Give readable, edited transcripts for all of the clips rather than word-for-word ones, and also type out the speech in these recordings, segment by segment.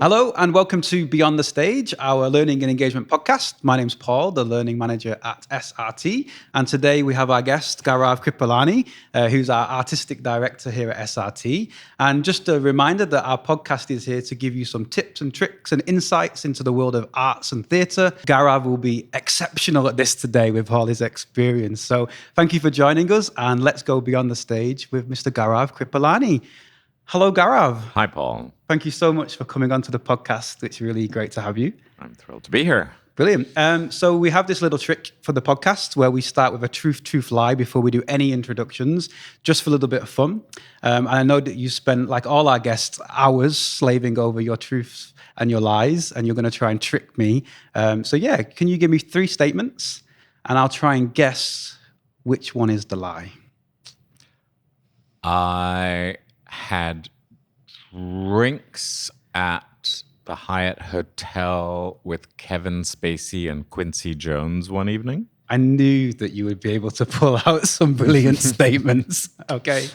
Hello and welcome to Beyond the Stage, our learning and engagement podcast. My name's Paul, the learning manager at SRT. And today we have our guest, Gaurav Kripalani, who's our artistic director here at SRT. And just a reminder that our podcast is here to give you some tips and tricks and insights into the world of arts and theatre. Gaurav will be exceptional at this today with all his experience. So thank you for joining us, and let's go beyond the stage with Mr. Gaurav Kripalani. Hello, Gaurav. Hi, Paul. Thank you so much for coming onto the podcast. It's really great to have you. I'm thrilled to be here. Brilliant. So we have this little trick for the podcast where we start with a truth, lie before we do any introductions, just for a little bit of fun. And I know that you spent, like all our guests, hours slaving over your truths and your lies, and you're going to try and trick me. Can you give me 3 statements, and I'll try and guess which one is the lie. I had drinks at the Hyatt Hotel with Kevin Spacey and Quincy Jones one evening. I knew that you would be able to pull out some brilliant statements. Okay.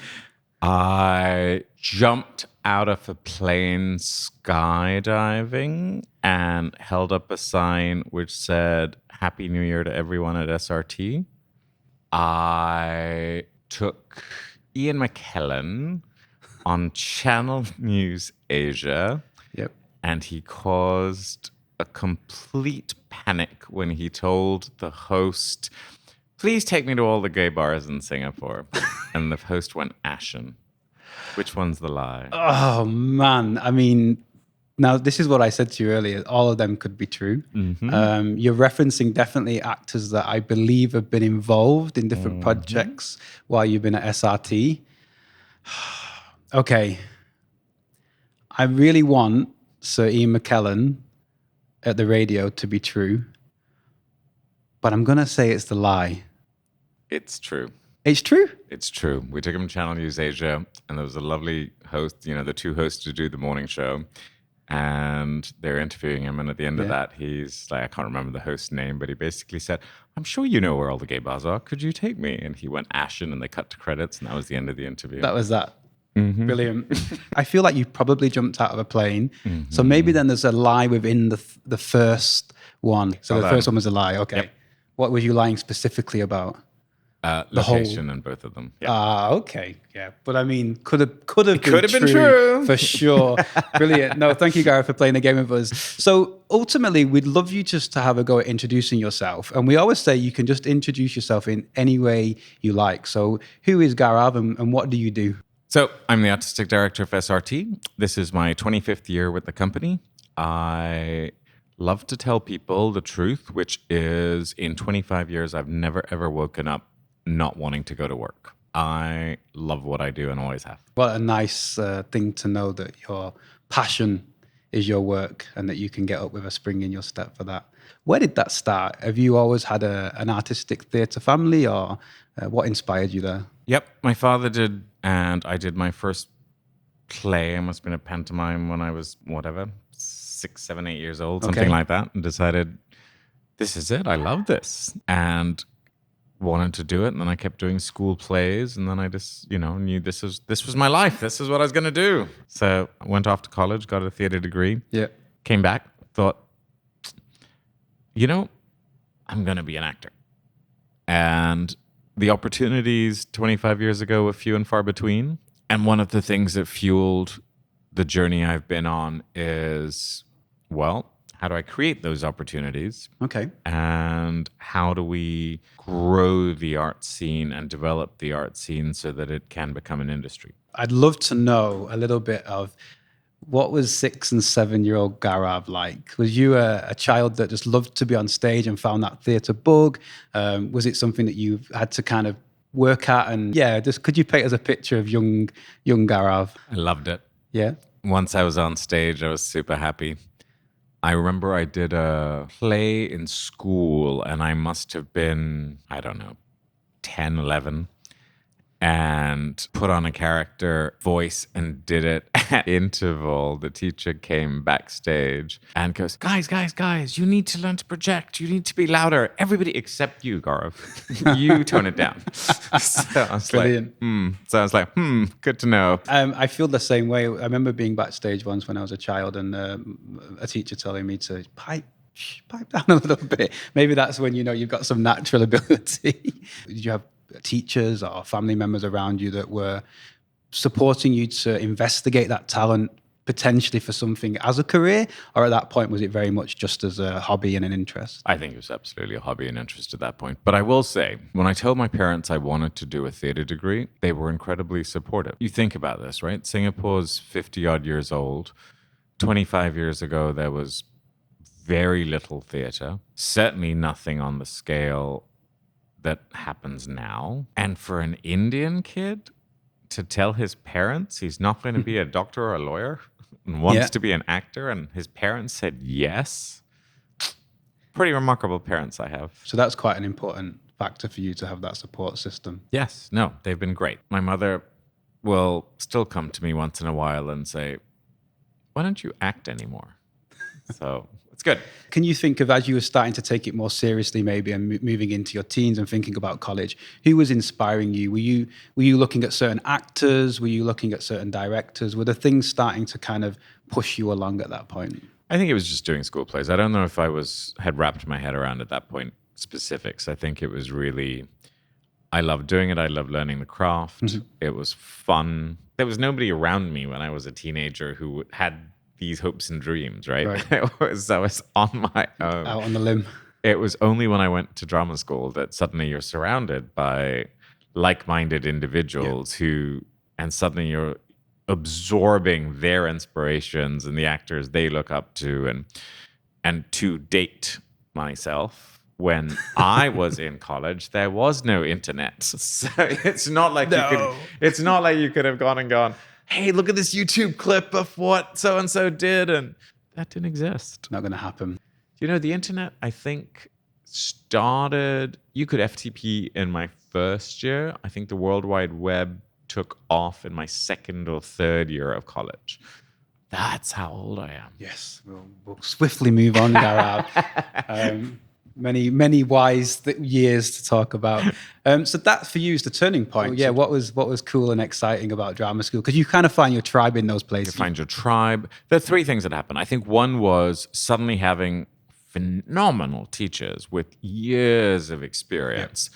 I jumped out of a plane skydiving and held up a sign which said, "Happy New Year to everyone at SRT." I took Ian McKellen on Channel News Asia. Yep. And he caused a complete panic when he told the host, "Please take me to all the gay bars in Singapore." And the host went ashen. Which one's the lie? Oh, man. I mean, now this is what I said to you earlier. All of them could be true. Mm-hmm. You're referencing definitely actors that I believe have been involved in different projects while you've been at SRT. Okay. I really want Sir Ian McKellen at the radio to be true, but I'm going to say it's the lie. It's true. It's true? It's true. We took him to Channel News Asia, and there was a lovely host, the 2 hosts to do the morning show, and they're interviewing him. And at the end of that, he's like, I can't remember the host's name, but he basically said, "I'm sure you know where all the gay bars are. Could you take me?" And he went ashen, and they cut to credits, and that was the end of the interview. That was that. Mm-hmm. Brilliant. I feel like you probably jumped out of a plane. Mm-hmm. So maybe then there's a lie within the first one. So the first one was a lie. Okay. Yep. What were you lying specifically about? Location in both of them. Okay. Yeah. But I mean, could have been true. For sure. Brilliant. No, thank you, Gareth, for playing the game with us. So ultimately, we'd love you just to have a go at introducing yourself. And we always say you can just introduce yourself in any way you like. So who is Gaurav and what do you do? So I'm the artistic director of SRT. This is my 25th year with the company. I love to tell people the truth, which is in 25 years, I've never, ever woken up not wanting to go to work. I love what I do and always have. What a nice thing to know that your passion is your work and that you can get up with a spring in your step for that. Where did that start? Have you always had an artistic theatre family, or what inspired you there? Yep, my father did, and I did my first play. I must have been a pantomime when I was, 6, 7, 8 years old, something like that, and decided, this is it, I love this, and wanted to do it. And then I kept doing school plays, and then I just, knew this was my life. This is what I was going to do. So I went off to college, got a theatre degree, came back, thought, I'm going to be an actor. And the opportunities 25 years ago were few and far between. And one of the things that fueled the journey I've been on is, how do I create those opportunities? Okay. And how do we grow the art scene and develop the art scene so that it can become an industry? I'd love to know a little bit of what was 6 and 7-year-old Gaurav like? Was you a child that just loved to be on stage and found that theatre bug? Was it something that you had to kind of work at? And just could you paint us a picture of young Gaurav? I loved it. Yeah. Once I was on stage, I was super happy. I remember I did a play in school, and I must have been, 10, 11. and put on a character voice and did it at interval. The teacher came backstage and goes, guys, you need to learn to project. You need to be louder. Everybody except you, Gaurav. You tone it down. So I was Brilliant. like, good to know. I feel the same way. I remember being backstage once when I was a child and a teacher telling me to pipe down a little bit. Maybe that's when you know you've got some natural ability. Did you have teachers or family members around you that were supporting you to investigate that talent potentially for something as a career, or at that point was it very much just as a hobby and an interest? I think it was absolutely a hobby and interest at that point. But I will say, when I told my parents I wanted to do a theatre degree, they were incredibly supportive. You think about this, right? Singapore's 50 odd years old. 25 years ago, there was very little theatre, certainly nothing on the scale that happens now. And for an Indian kid to tell his parents he's not going to be a doctor or a lawyer and wants to be an actor, and his parents said yes. Pretty remarkable parents I have. So that's quite an important factor for you to have that support system. Yes, no, they've been great. My mother will still come to me once in a while and say, why don't you act anymore? So it's good. Can you think of, as you were starting to take it more seriously maybe and moving into your teens and thinking about college, who was inspiring you? Were you looking at certain actors? Were you looking at certain directors? Were the things starting to kind of push you along at that point? I think it was just doing school plays. I don't know if I had wrapped my head around at that point specifics. I think it was really, I loved doing it. I loved learning the craft. Mm-hmm. It was fun. There was nobody around me when I was a teenager who had these hopes and dreams, right? I was on my own. Out on the limb. It was only when I went to drama school that suddenly you're surrounded by like-minded individuals and suddenly you're absorbing their inspirations and the actors they look up to. And to date myself, when I was in college, there was no internet. So it's not like you could have gone, hey, look at this YouTube clip of what so-and-so did. And that didn't exist. Not going to happen. You know, the internet, I think, started, you could FTP in my first year. I think the World Wide Web took off in my second or third year of college. That's how old I am. Yes, we'll swiftly move on, Gaurav. Many wise years to talk about. So that for you is the turning point. Yeah, what was cool and exciting about drama school? Because you kind of find your tribe in those places. You find your tribe. There are three things that happen. I think one was suddenly having phenomenal teachers with years of experience,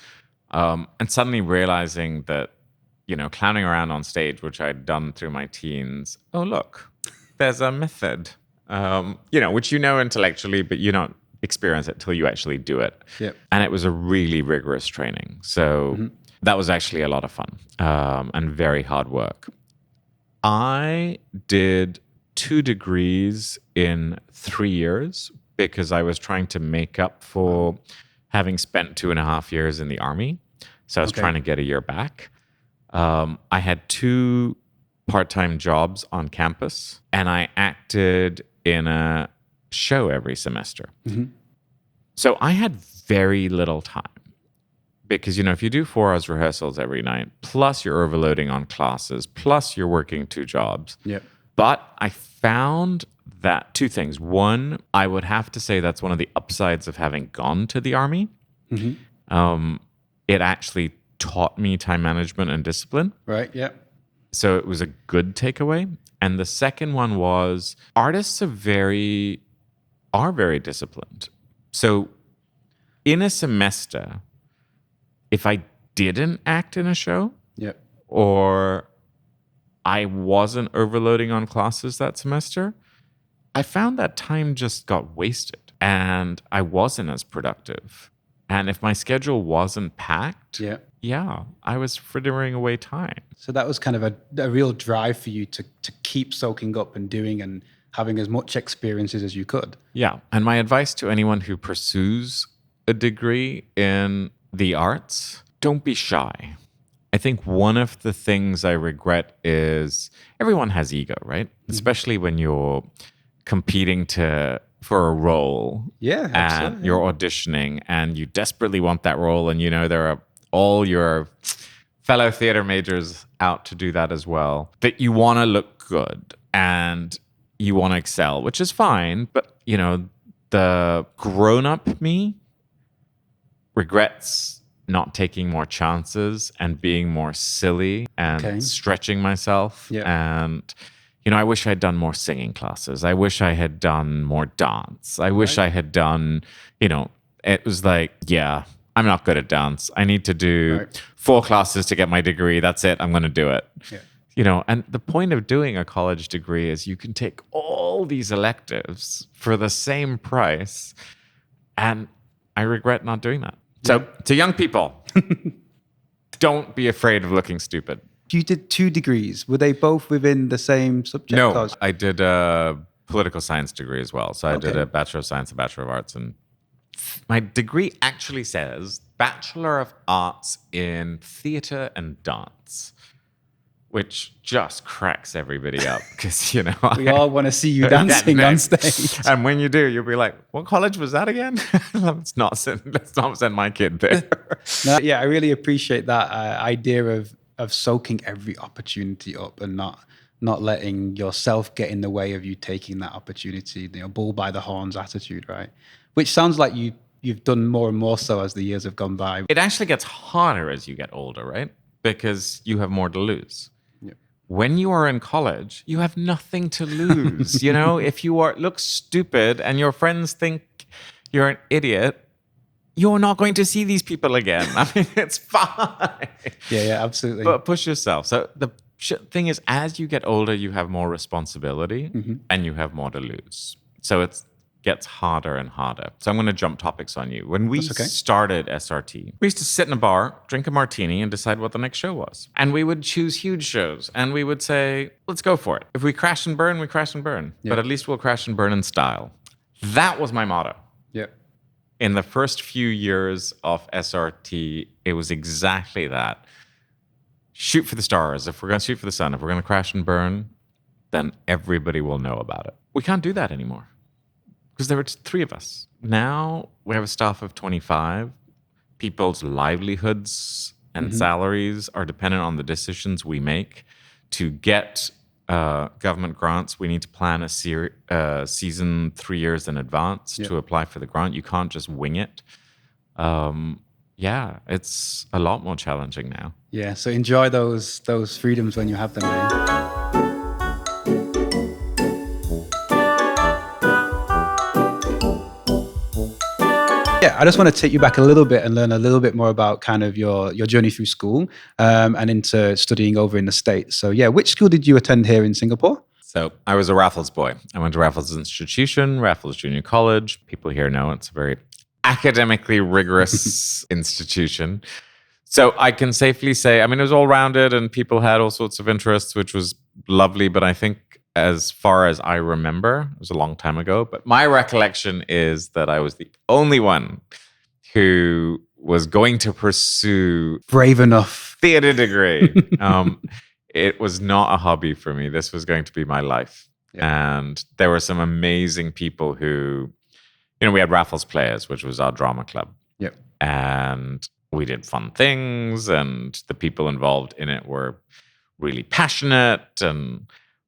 and suddenly realizing that, clowning around on stage, which I'd done through my teens. Oh, look, there's a method, which intellectually, but you don't experience it till you actually do it. Yep. And it was a really rigorous training. So that was actually a lot of fun and very hard work. I did 2 degrees in 3 years because I was trying to make up for having spent 2.5 years in the army. So I was trying to get a year back. I had 2 part-time jobs on campus, and I acted in a show every semester. Mm-hmm. So I had very little time because, if you do 4 hours rehearsals every night, plus you're overloading on classes, plus you're working 2 jobs. Yep. But I found that 2 things. One, I would have to say that's one of the upsides of having gone to the army. Mm-hmm. It actually taught me time management and discipline. Right, yeah. So it was a good takeaway. And the second one was artists are very disciplined. So in a semester, if I didn't act in a show, or I wasn't overloading on classes that semester, I found that time just got wasted and I wasn't as productive. And if my schedule wasn't packed, I was frittering away time. So that was kind of a real drive for you to keep soaking up and doing and having as much experiences as you could. Yeah. And my advice to anyone who pursues a degree in the arts, don't be shy. I think one of the things I regret is everyone has ego, right? Mm-hmm. Especially when you're competing for a role. Yeah, absolutely. And you're auditioning and you desperately want that role and there are all your fellow theater majors out to do that as well. That you want to look good and you want to excel, which is fine. But, the grown-up me regrets not taking more chances and being more silly and stretching myself. Yeah. And, I wish I'd done more singing classes. I wish I had done more dance. I wish I had done, it was like, I'm not good at dance. I need to do 4 classes to get my degree. That's it. I'm going to do it. Yeah. And the point of doing a college degree is you can take all these electives for the same price. And I regret not doing that. So to young people, don't be afraid of looking stupid. You did 2 degrees. Were they both within the same subject? No, I did a political science degree as well. So I did a Bachelor of Science, a Bachelor of Arts. And my degree actually says Bachelor of Arts in Theatre and Dance, which just cracks everybody up because, we all want to see you dancing on stage. And when you do, you'll be like, what college was that again? let's not send my kid there. No, I really appreciate that idea of soaking every opportunity up and not letting yourself get in the way of you taking that opportunity, bull by the horns attitude, right? Which sounds like you've done more and more so as the years have gone by. It actually gets harder as you get older, right? Because you have more to lose. When you are in college, you have nothing to lose. If you look stupid and your friends think you're an idiot, you're not going to see these people again. I mean, it's fine. Yeah, absolutely. But push yourself. So the thing is, as you get older, you have more responsibility and you have more to lose. So it gets harder and harder. So I'm going to jump topics on you. When we started SRT, we used to sit in a bar, drink a martini, and decide what the next show was. And we would choose huge shows. And we would say, let's go for it. If we crash and burn, we crash and burn. Yeah. But at least we'll crash and burn in style. That was my motto. Yeah. In the first few years of SRT, it was exactly that. Shoot for the stars. If we're going to shoot for the sun, if we're going to crash and burn, then everybody will know about it. We can't do that anymore because there were 3 of us. Now we have a staff of 25. People's livelihoods and salaries are dependent on the decisions we make. To get government grants, we need to plan a season 3 years in advance to apply for the grant. You can't just wing it. It's a lot more challenging now. Yeah, so enjoy those freedoms when you have them, eh? I just want to take you back a little bit and learn a little bit more about kind of your journey through school and into studying over in the States. So which school did you attend here in Singapore? So I was a Raffles boy. I went to Raffles Institution, Raffles Junior College. People here know it's a very academically rigorous institution. So I can safely say, it was all rounded and people had all sorts of interests, which was lovely. But I think as far as I remember, it was a long time ago, but my recollection is that I was the only one who was going to pursue brave enough theater degree. It was not a hobby for me. This was going to be my life. Yeah. And there were some amazing people who, we had Raffles Players, which was our drama club. Yep. And we did fun things and the people involved in it were really passionate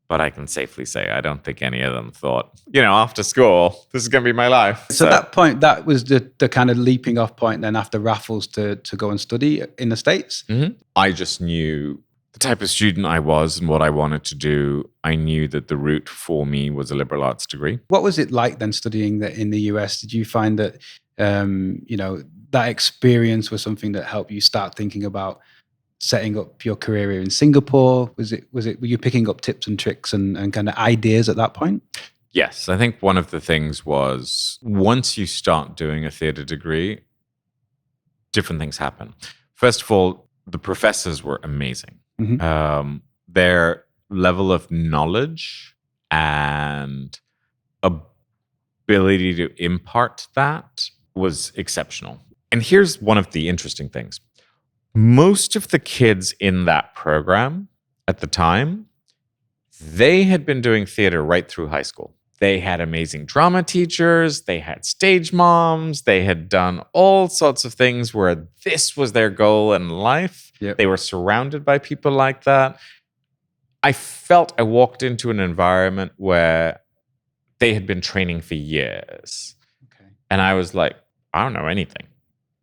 but I can safely say I don't think any of them thought, after school, this is going to be my life. So at that point, that was the kind of leaping off point then after Raffles to go and study in the States? Mm-hmm. I just knew the type of student I was and what I wanted to do. I knew that the route for me was a liberal arts degree. What was it like then studying in the US? Did you find that, that experience was something that helped you start thinking about setting up your career here in Singapore? Were you picking up tips and tricks and kind of ideas at that point? Yes, I think one of the things was once you start doing a theatre degree, different things happen. First of all, the professors were amazing. Mm-hmm. Their level of knowledge and ability to impart that was exceptional. And here's one of the interesting things. Most of the kids in that program at the time, they had been doing theater right through high school. They had amazing drama teachers. They had stage moms. They had done all sorts of things where this was their goal in life. Yep. They were surrounded by people like that. I felt I walked into an environment where they had been training for years. Okay. And I was like, I don't know anything.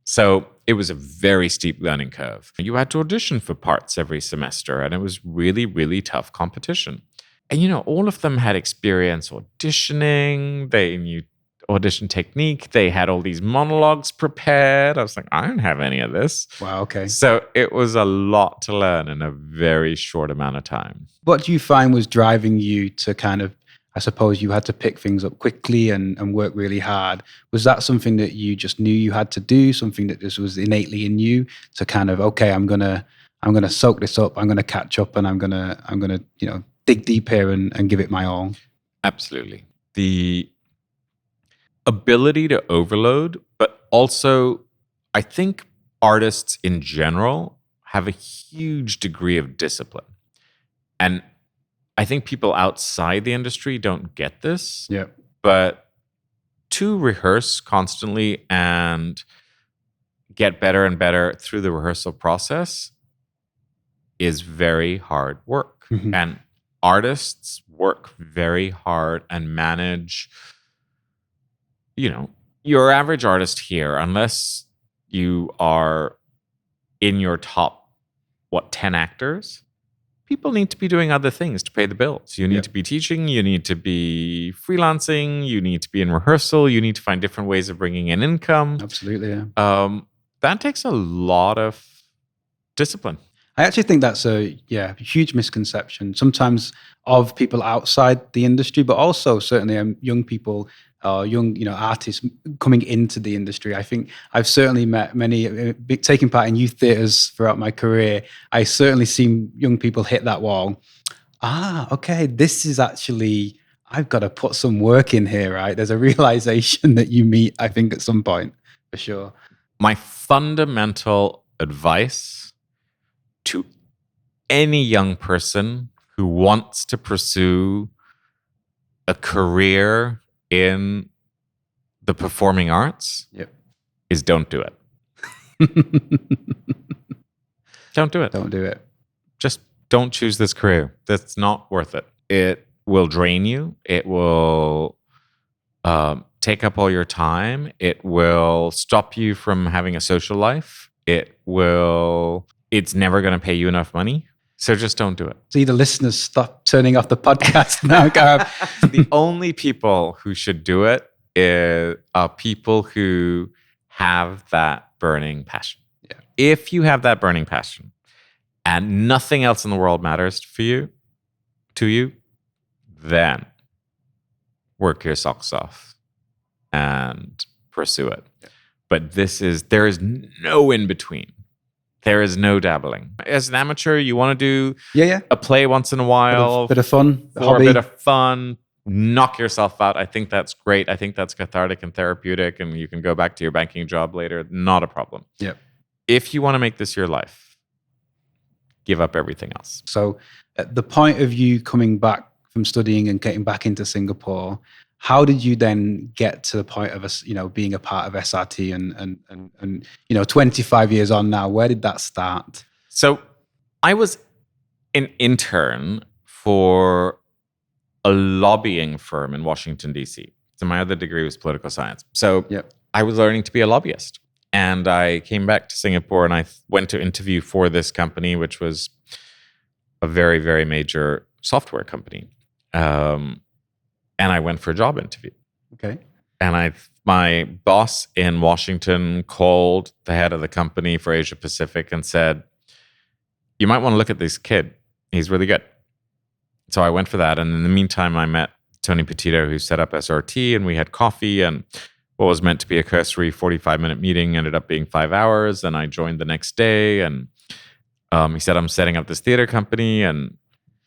So it was a very steep learning curve. You had to audition for parts every semester, and it was really, really tough competition. And, all of them had experience auditioning. They knew audition technique. They had all these monologues prepared. I was like, I don't have any of this. Wow, okay. So it was a lot to learn in a very short amount of time. What do you find was driving you to kind of, I suppose you had to pick things up quickly and work really hard. Was that something that you just knew you had to do, something that just was innately in you to kind of, okay, I'm gonna soak this up, I'm gonna catch up, and I'm gonna dig deep here and give it my all? Absolutely. The ability to overload, but also I think artists in general have a huge degree of discipline. And I think people outside the industry don't get this. Yeah. But to rehearse constantly and get better and better through the rehearsal process is very hard work. Mm-hmm. And artists work very hard and manage, your average artist here, unless you are in your top, 10 actors, people need to be doing other things to pay the bills. You need to be teaching, you need to be freelancing, you need to be in rehearsal, you need to find different ways of bringing in income. Absolutely, yeah. That takes a lot of discipline. I actually think that's a huge misconception sometimes of people outside the industry, but also certainly young people, young artists coming into the industry. I think I've certainly met many, taking part in youth theatres throughout my career. I certainly seen young people hit that wall. Okay, this is actually, I've got to put some work in here, right? There's a realization that you meet, I think, at some point, for sure. My fundamental advice to any young person who wants to pursue a career in the performing arts is don't do it. Don't do it. Don't do it. Just don't choose this career. That's not worth it. It will drain you. It will take up all your time. It will stop you from having a social life. It's never going to pay you enough money. So just don't do it. See, the listeners stop turning off the podcast now, Gaurav. The only people who should do it are people who have that burning passion. Yeah. If you have that burning passion and nothing else in the world matters to you, then work your socks off and pursue it. Yeah. But there is no in between. There is no dabbling. As an amateur, you want to do a play once in a while. Bit of fun. For a bit of fun. Knock yourself out. I think that's great. I think that's cathartic and therapeutic, and you can go back to your banking job later. Not a problem. Yep. If you want to make this your life, give up everything else. So at the point of you coming back from studying and getting back into Singapore, how did you then get to the point of us, being a part of SRT and 25 years on now? Where did that start? So I was an intern for a lobbying firm in Washington, D.C. So my other degree was political science. So I was learning to be a lobbyist. And I came back to Singapore and I went to interview for this company, which was a very, very major software company. And I went for a job interview. Okay. And my boss in Washington called the head of the company for Asia Pacific and said, you might want to look at this kid. He's really good. So I went for that. And in the meantime, I met Tony Petito, who set up SRT, and we had coffee. And what was meant to be a cursory 45-minute meeting ended up being 5 hours. And I joined the next day. And he said, I'm setting up this theater company. And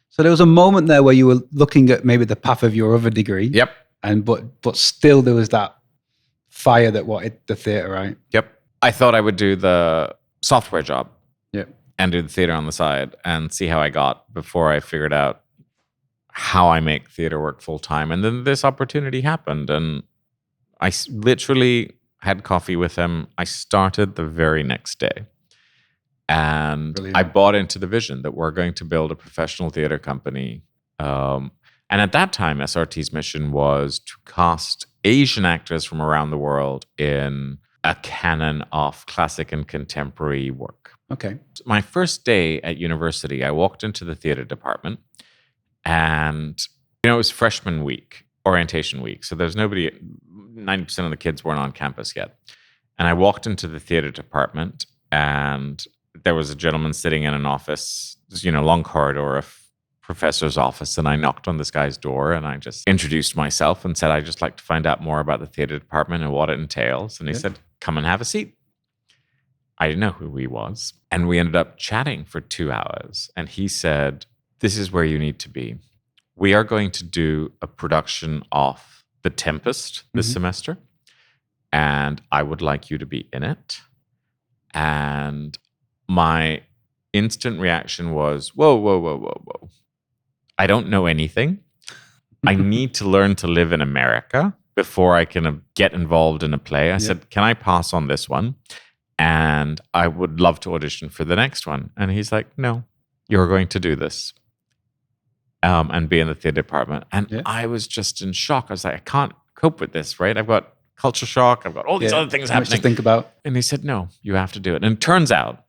so there was a moment there where you were looking at maybe the path of your other degree. Yep. And but still there was that fire that wanted the theater, right? Yep. I thought I would do the software job. Yep. And do the theater on the side and see how I got before I figured out how I make theater work full time. And then this opportunity happened, and I literally had coffee with him. I started the very next day. And Brilliant. I bought into the vision that we're going to build a professional theater company. And at that time, SRT's mission was to cast Asian actors from around the world in a canon of classic and contemporary work. Okay. My first day at university, I walked into the theater department, and it was freshman week, orientation week. So there's nobody, 90% of the kids weren't on campus yet. And I walked into the theater department, and there was a gentleman sitting in an office, long corridor of professor's office. And I knocked on this guy's door, and I just introduced myself and said, I'd just like to find out more about the theater department and what it entails. And he said, come and have a seat. I didn't know who he was. And we ended up chatting for 2 hours. And he said, this is where you need to be. We are going to do a production of The Tempest this semester, and I would like you to be in it. And my instant reaction was, whoa. I don't know anything. I need to learn to live in America before I can get involved in a play. I said, can I pass on this one? And I would love to audition for the next one. And he's like, no, you're going to do this. And be in the theater department. And I was just in shock. I was like, I can't cope with this, right? I've got culture shock. I've got all these other things happening. Much to think about. And he said, no, you have to do it. And it turns out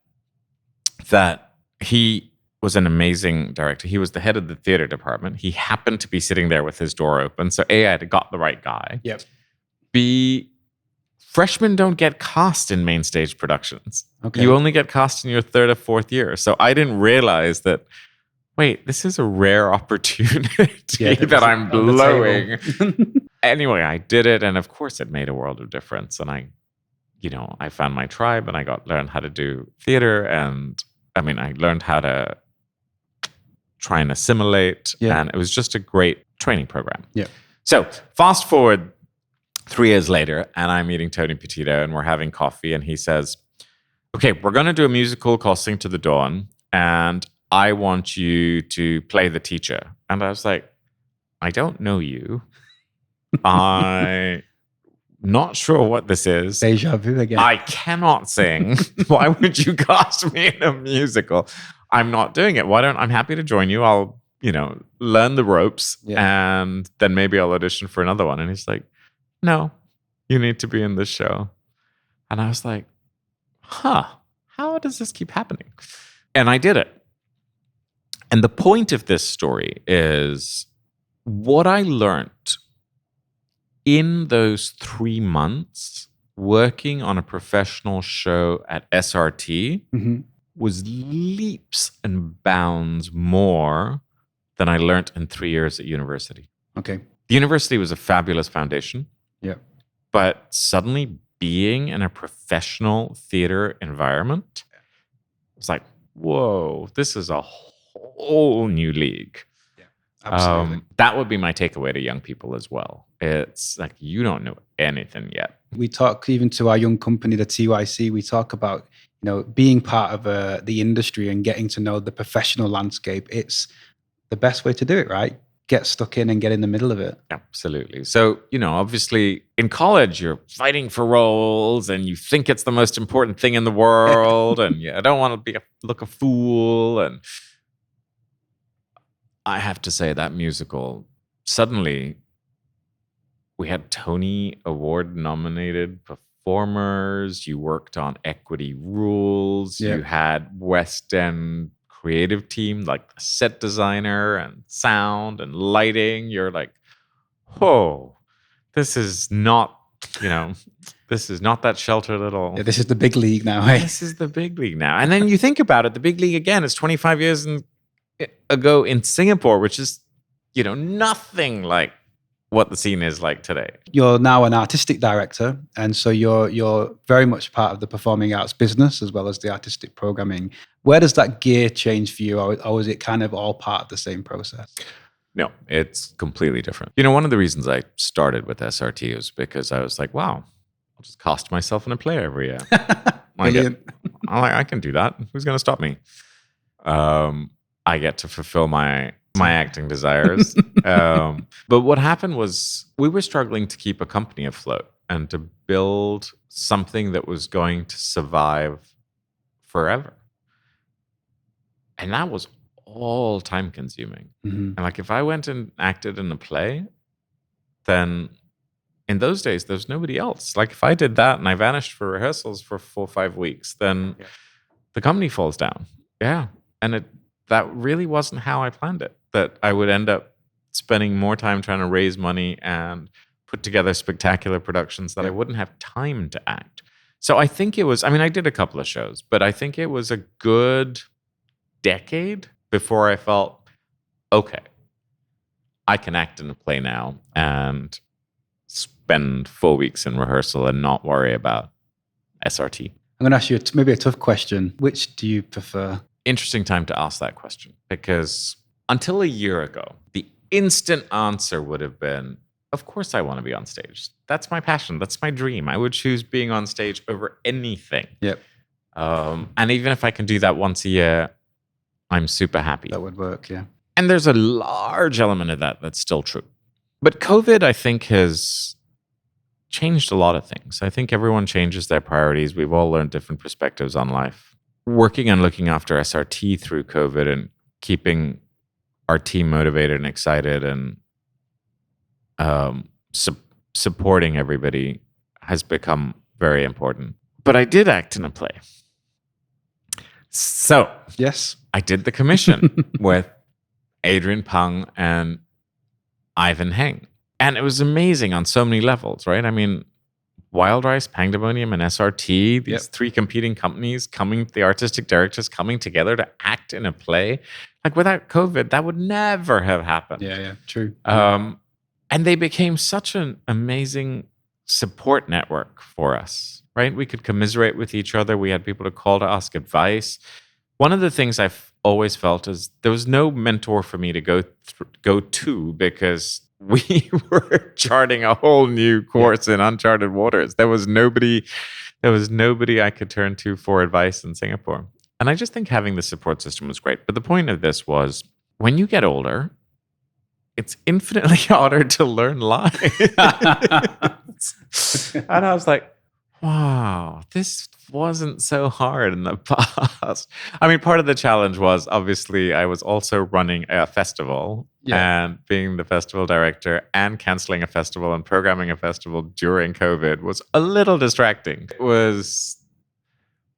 that he was an amazing director. He was the head of the theater department. He happened to be sitting there with his door open. So A, I had got the right guy. Yep. B, freshmen don't get cast in main stage productions. Okay. You only get cast in your third or fourth year. So I didn't realize that, wait, this is a rare opportunity that I'm blowing. Anyway, I did it. And of course, it made a world of difference. And I found my tribe, and I learned how to do theater. And I learned how to try and assimilate. Yeah. And it was just a great training program. Yeah. So fast forward 3 years later, and I'm meeting Tony Petito, and we're having coffee. And he says, okay, we're going to do a musical called Sing to the Dawn. And I want you to play the teacher. And I was like, I don't know you. I'm not sure what this is. Deja vu again. I cannot sing. Why would you cast me in a musical? I'm not doing it. I'm happy to join you. I'll, learn the ropes, and then maybe I'll audition for another one. And he's like, no, you need to be in this show. And I was like, how does this keep happening? And I did it. And the point of this story is what I learned in those 3 months working on a professional show at SRT was leaps and bounds more than I learned in 3 years at university. Okay. The university was a fabulous foundation. Yeah. But suddenly being in a professional theater environment, it's like, whoa, this is a whole new league. Yeah, absolutely. That would be my takeaway to young people as well. It's like, you don't know anything yet. We talk even to our young company, the TYC, we talk about, being part of the industry and getting to know the professional landscape. It's the best way to do it, right? Get stuck in and get in the middle of it. Absolutely. So, obviously in college, you're fighting for roles and you think it's the most important thing in the world. And I don't want to look a fool. And I have to say that musical, suddenly we had Tony Award nominated performers. You worked on equity rules. You had West End creative team, like a set designer and sound and lighting. You're like, whoa, this is not that sheltered little. Yeah, this is the big league now. Hey? This is the big league now. And then you think about it, the big league again is 25 years ago in Singapore, which is, nothing like what the scene is like today. You're now an artistic director, and so you're very much part of the performing arts business as well as the artistic programming. Where does that gear change for you, or is it kind of all part of the same process? No, it's completely different. One of the reasons I started with SRT was because I was like, wow, I'll just cast myself in a play every year. Brilliant. I can do that. Who's going to stop me? I get to fulfill my my acting desires. But what happened was we were struggling to keep a company afloat and to build something that was going to survive forever. And that was all time consuming. Mm-hmm. And like if I went and acted in a play, then in those days, there's nobody else. Like if I did that and I vanished for rehearsals for 4 or 5 weeks, then the company falls down. Yeah. And that really wasn't how I planned it, that I would end up spending more time trying to raise money and put together spectacular productions that I wouldn't have time to act. So I think it was, I mean, I did a couple of shows, but I think it was a good decade before I felt, okay, I can act in a play now and spend 4 weeks in rehearsal and not worry about SRT. I'm going to ask you maybe a tough question. Which do you prefer? Interesting time to ask that question, because until a year ago, the instant answer would have been, of course I want to be on stage. That's my passion. That's my dream. I would choose being on stage over anything. Yep. And even if I can do that once a year, I'm super happy. That would work, yeah. And there's a large element of that that's still true. But COVID, I think, has changed a lot of things. I think everyone changes their priorities. We've all learned different perspectives on life. Working and looking after SRT through COVID and keeping our team motivated and excited and supporting everybody has become very important. But I did act in a play. So, yes, I did the commission with Adrian Pang and Ivan Heng. And it was amazing on so many levels, right? I mean, Wild Rice, Pandemonium, and SRT, these three competing companies the artistic directors coming together to act in a play. Like without COVID, that would never have happened. Yeah, true. And they became such an amazing support network for us, right? We could commiserate with each other. We had people to call to ask advice. One of the things I've always felt is there was no mentor for me to go to because we were charting a whole new course in uncharted waters. There was nobody I could turn to for advice in Singapore. And I just think having the support system was great. But the point of this was when you get older, it's infinitely harder to learn lines. And I was like, wow, this wasn't so hard in the past. I mean, part of the challenge was obviously I was also running a festival and being the festival director and canceling a festival and programming a festival during COVID was a little distracting. It was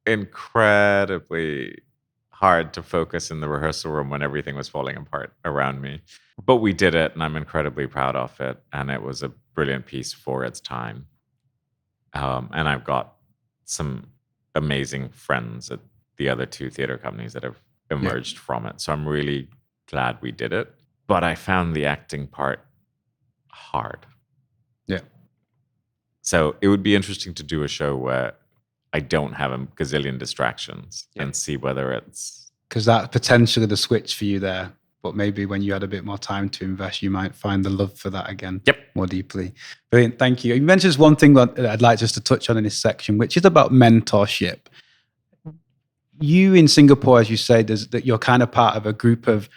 incredibly hard to focus in the rehearsal room when everything was falling apart around me. But we did it and I'm incredibly proud of it. And it was a brilliant piece for its time. And I've got some amazing friends at the other two theater companies that have emerged from it. So I'm really glad we did it. But I found the acting part hard. Yeah. So it would be interesting to do a show where I don't have a gazillion distractions and see whether it's... Because that's potentially the switch for you there. But maybe when you had a bit more time to invest, you might find the love for that again more deeply. Brilliant. Thank you. You mentioned one thing that I'd like just to touch on in this section, which is about mentorship. You in Singapore, as you say, that you're kind of part of a group of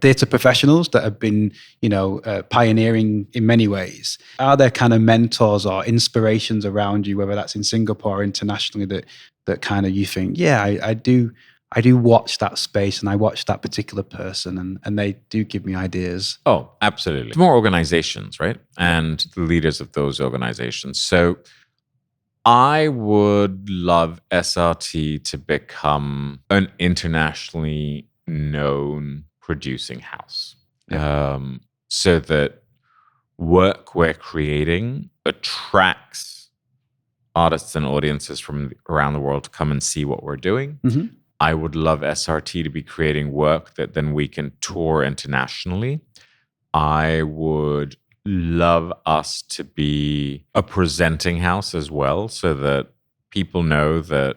theatre professionals that have been, pioneering in many ways. Are there kind of mentors or inspirations around you, whether that's in Singapore or internationally, that kind of you think, I do watch that space and I watch that particular person and they do give me ideas. Oh, absolutely. More organizations, right? And the leaders of those organizations. So I would love SRT to become an internationally known producing house. So that work we're creating attracts artists and audiences from around the world to come and see what we're doing. Mm-hmm. I would love SRT to be creating work that then we can tour internationally. I would love us to be a presenting house as well, so that people know that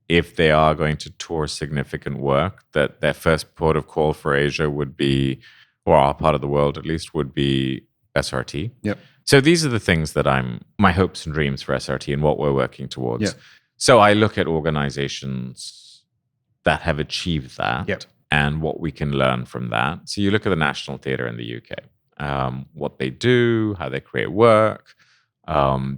if they are going to tour significant work, that their first port of call for Asia would be, or our part of the world at least, would be SRT. Yep. So these are the things that my hopes and dreams for SRT and what we're working towards. Yep. So I look at organizations that have achieved that and what we can learn from that. So you look at the National Theatre in the UK, what they do, how they create work.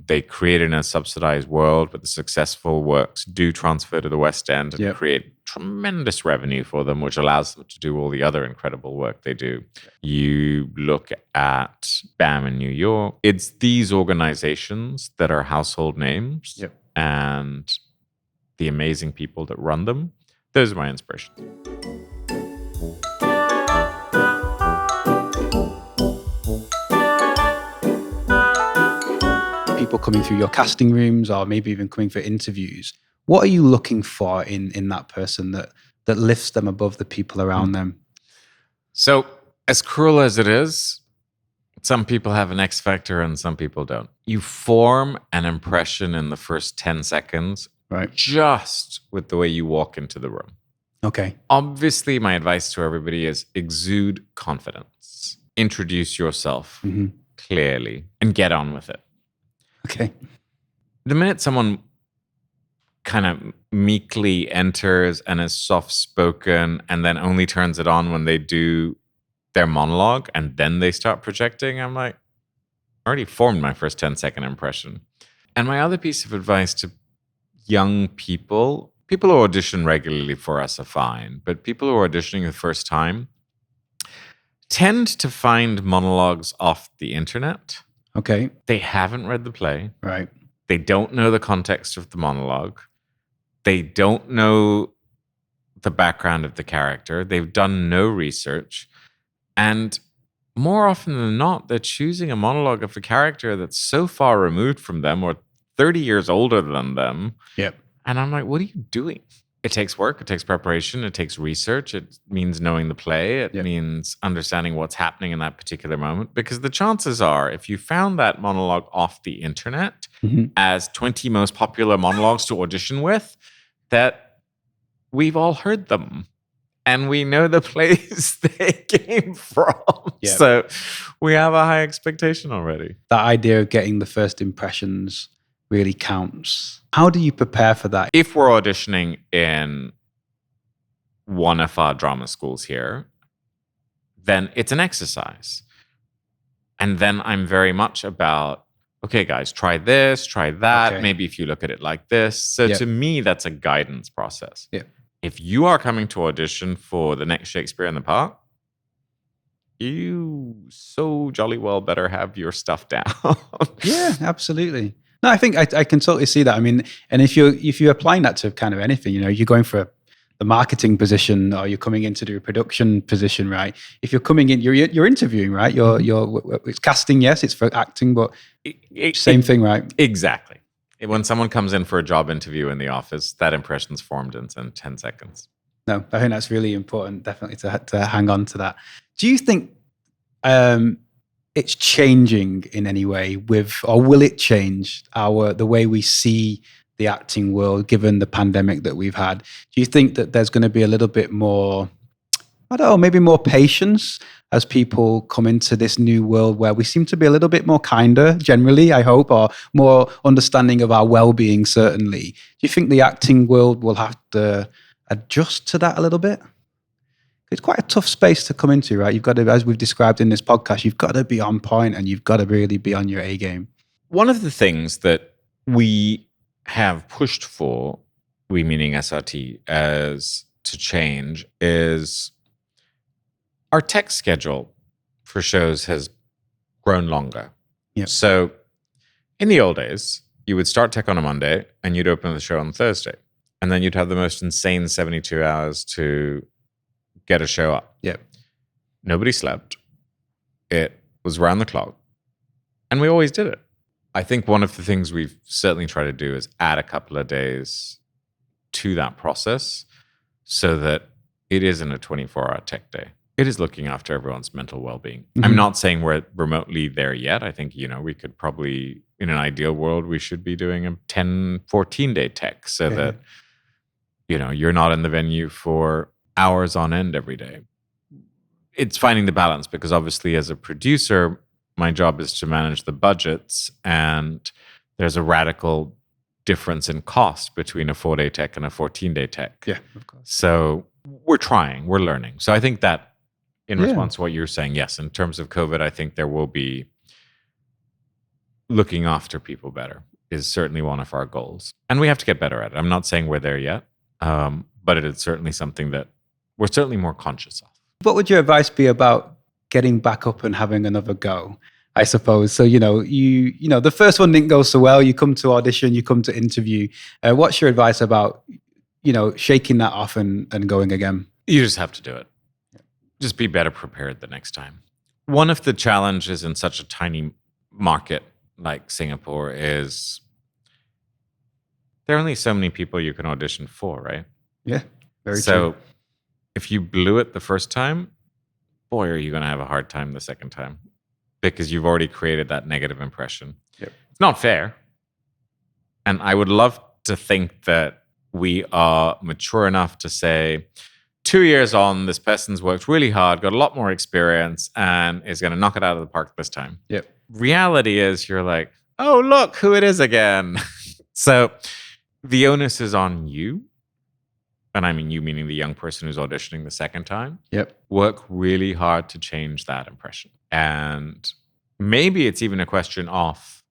They create in a subsidized world, but the successful works do transfer to the West End and create tremendous revenue for them, which allows them to do all the other incredible work they do. You look at BAM in New York, it's these organizations that are household names and the amazing people that run them. Those are my inspirations. People coming through your casting rooms or maybe even coming for interviews, what are you looking for in that person that lifts them above the people around them? So, as cruel as it is, some people have an X factor and some people don't. You form an impression in the first 10 seconds, right? Just with the way you walk into the room. Okay. Obviously, my advice to everybody is exude confidence. Introduce yourself clearly and get on with it. Okay. The minute someone kind of meekly enters and is soft-spoken and then only turns it on when they do their monologue and then they start projecting, I'm like, I already formed my first 10-second impression. And my other piece of advice to young people who audition regularly for us are fine, but people who are auditioning the first time tend to find monologues off the internet. Okay. They haven't read the play. Right. They don't know the context of the monologue. They don't know the background of the character. They've done no research. And more often than not, they're choosing a monologue of a character that's so far removed from them or 30 years older than them. Yep. And I'm like, what are you doing? It takes work. It takes preparation. It takes research. It means knowing the play. It means understanding what's happening in that particular moment. Because the chances are, if you found that monologue off the internet as 20 most popular monologues to audition with, that we've all heard them. And we know the plays they came from. Yep. So we have a high expectation already. That idea of getting the first impressions really counts. How do you prepare for that? If we're auditioning in one of our drama schools here, then it's an exercise. And then I'm very much about, okay, guys, try this, try that. Okay. Maybe if you look at it like this. So to me, that's a guidance process. Yeah. If you are coming to audition for the next Shakespeare in the Park, you so jolly well better have your stuff down. Yeah, absolutely. No, I think I can totally see that. I mean, and if you're applying that to kind of anything, you're going for the marketing position or you're coming in to do a production position, right? If you're coming in, you're interviewing, right? It's casting, yes, it's for acting, but same thing, right? Exactly. When someone comes in for a job interview in the office, that impression's formed in 10 seconds. No, I think that's really important, definitely, to hang on to that. Do you think it's changing in any way or will it change the way we see the acting world given the pandemic that we've had? Do you think that there's going to be a little bit more, I don't know, maybe more patience as people come into this new world where we seem to be a little bit more kinder generally, I hope, or more understanding of our well-being, certainly? Do you think the acting world will have to adjust to that a little bit? It's quite a tough space to come into, right? You've got to, as we've described in this podcast, you've got to be on point and you've got to really be on your A game. One of the things that we have pushed for, we meaning SRT, as to change is our tech schedule for shows has grown longer. Yep. So in the old days, you would start tech on a Monday and you'd open the show on Thursday. And then you'd have the most insane 72 hours to get a show up. Yep. Nobody slept. It was round the clock. And we always did it. I think one of the things we've certainly tried to do is add a couple of days to that process so that it isn't a 24-hour tech day. It is looking after everyone's mental well-being. Mm-hmm. I'm not saying we're remotely there yet. I think, we could probably, in an ideal world, we should be doing a 10, 14-day tech so that, you're not in the venue for hours on end every day. It's finding the balance because obviously as a producer, my job is to manage the budgets and there's a radical difference in cost between a 4-day tech and a 14-day tech. Yeah, of course. So we're trying, we're learning. So I think that in response to what you're saying, yes, in terms of COVID, I think there will be looking after people better is certainly one of our goals. And we have to get better at it. I'm not saying we're there yet, but it is certainly something that we're certainly more conscious of. What would your advice be about getting back up and having another go, I suppose? So, you know, the first one didn't go so well. You come to audition, you come to interview. What's your advice about, you know, shaking that off and going again? You just have to do it. Just be better prepared the next time. One of the challenges in such a tiny market like Singapore is there are only so many people you can audition for, right? Yeah, very true. So if you blew it the first time, boy, are you going to have a hard time the second time because you've already created that negative impression. Yep. It's not fair. And I would love to think that we are mature enough to say, 2 years on, this person's worked really hard, got a lot more experience, and is going to knock it out of the park this time. Yep. Reality is you're like, oh, look who it is again. So the onus is on you. And I mean you meaning the young person who's auditioning the second time. Yep. Work really hard to change that impression. And maybe it's even a question of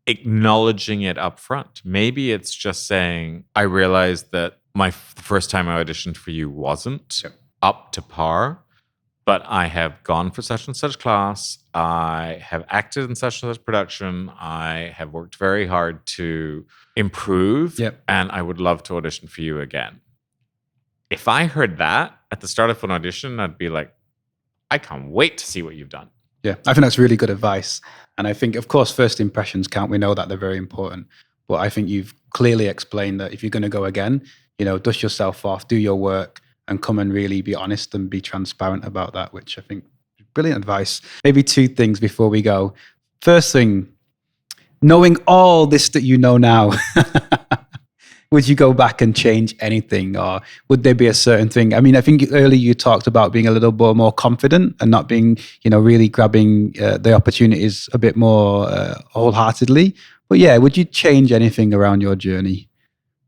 acknowledging it up front. Maybe it's just saying, I realized that the first time I auditioned for you wasn't up to par, but I have gone for such and such class. I have acted in such and such production. I have worked very hard to improve, and I would love to audition for you again. If I heard that at the start of an audition, I'd be like, I can't wait to see what you've done. Yeah, I think that's really good advice. And I think, of course, first impressions count. We know that they're very important. But I think you've clearly explained that if you're going to go again, you know, dust yourself off, do your work, and come and really be honest and be transparent about that, which I think is brilliant advice. Maybe 2 things before we go. First thing, knowing all this that you know now, would you go back and change anything, or would there be a certain thing? I mean, I think earlier you talked about being a little bit more confident and not being, you know, really grabbing the opportunities a bit more wholeheartedly. But yeah, would you change anything around your journey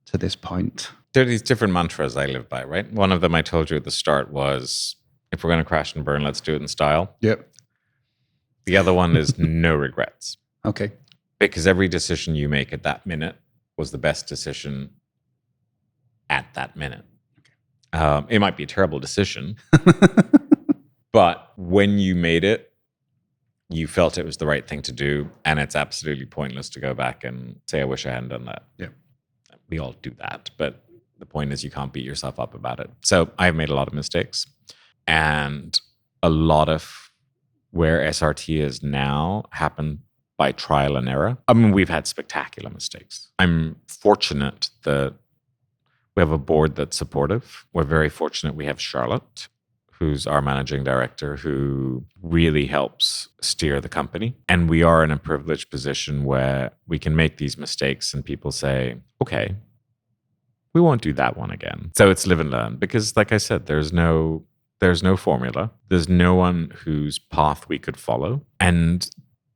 to this point? There are these different mantras I live by, right? One of them I told you at the start was, if we're going to crash and burn, let's do it in style. Yep. The other one is no regrets. Okay. Because every decision you make at that minute was the best decision at that minute. It might be a terrible decision, but when you made it, you felt it was the right thing to do, and it's absolutely pointless to go back and say, I wish I hadn't done that. Yeah. We all do that, but the point is you can't beat yourself up about it. So I've made a lot of mistakes, and a lot of where SRT is now happened by trial and error. I mean, we've had spectacular mistakes. I'm fortunate that we have a board that's supportive. We're very fortunate we have Charlotte, who's our managing director, who really helps steer the company. And we are in a privileged position where we can make these mistakes and people say, okay, we won't do that one again. So it's live and learn, because like I said, there's no formula. There's no one whose path we could follow. And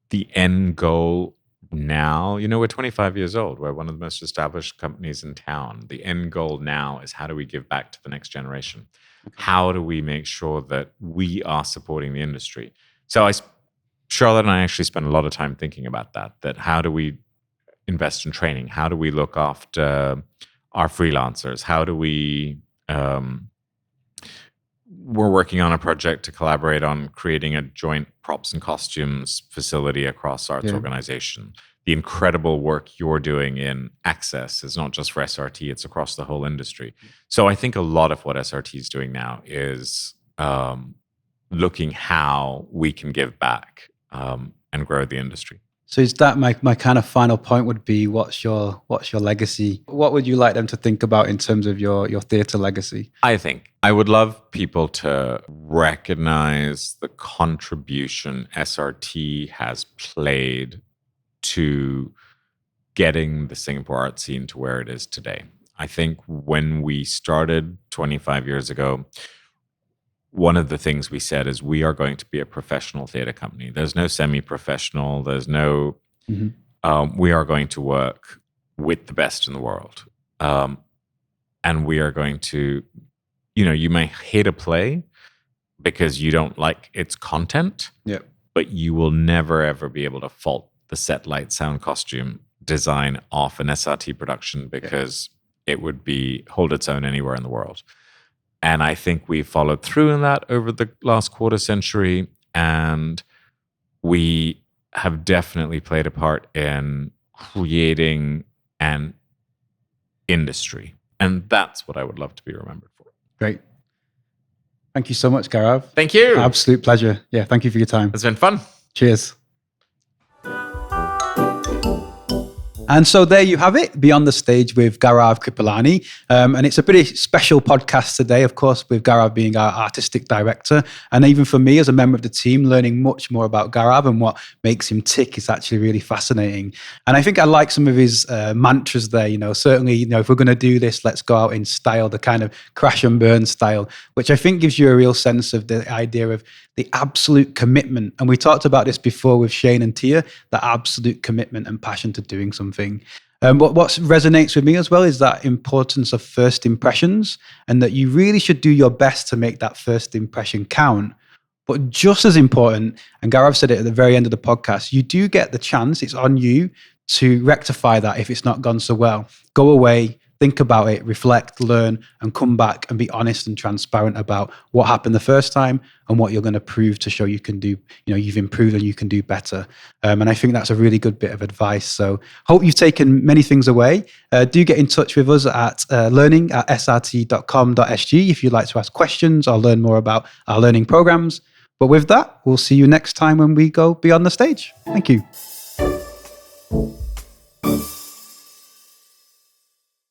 the end goal now, you know, we're 25 years old. We're one of the most established companies in town. The end goal now is, how do we give back to the next generation? How do we make sure that we are supporting the industry? So Charlotte and I actually spent a lot of time thinking about that how do we invest in training? How do we look after our freelancers? How do we... we're working on a project to collaborate on creating a joint props and costumes facility across arts organization. The incredible work you're doing in Access is not just for SRT, it's across the whole industry. So I think a lot of what SRT is doing now is looking how we can give back and grow the industry. So is that my kind of final point would be, what's your legacy? What would you like them to think about in terms of your theatre legacy? I think I would love people to recognize the contribution SRT has played to getting the Singapore art scene to where it is today. I think when we started 25 years ago, one of the things we said is we are going to be a professional theatre company. There's no semi-professional. There's no... we are going to work with the best in the world. And we are going to you may hate a play because you don't like its content, but you will never, ever be able to fault the set, light, sound, costume design off an SRT production because it would hold its own anywhere in the world. And I think we followed through in that over the last quarter century, and we have definitely played a part in creating an industry. And that's what I would love to be remembered for. Great. Thank you so much, Gaurav. Thank you. Absolute pleasure. Yeah, thank you for your time. It's been fun. Cheers. And so there you have it, Beyond the Stage with Gaurav Kripalani. And it's a pretty special podcast today, of course, with Gaurav being our artistic director. And even for me as a member of the team, learning much more about Gaurav and what makes him tick is actually really fascinating. And I think I like some of his mantras there, certainly, if we're going to do this, let's go out in style, the kind of crash and burn style, which I think gives you a real sense of the idea of the absolute commitment. And we talked about this before with Shane and Tia, the absolute commitment and passion to doing something. What resonates with me as well is that importance of first impressions, and that you really should do your best to make that first impression count. But just as important, and Gaurav said it at the very end of the podcast, you do get the chance, it's on you to rectify that if it's not gone so well. Go away, think about it, reflect, learn, and come back and be honest and transparent about what happened the first time and what you're going to prove to show you can do, you've improved and you can do better. And I think that's a really good bit of advice. So hope you've taken many things away. Do get in touch with us at learning@srt.com.sg if you'd like to ask questions or learn more about our learning programs. But with that, we'll see you next time when we go beyond the stage. Thank you.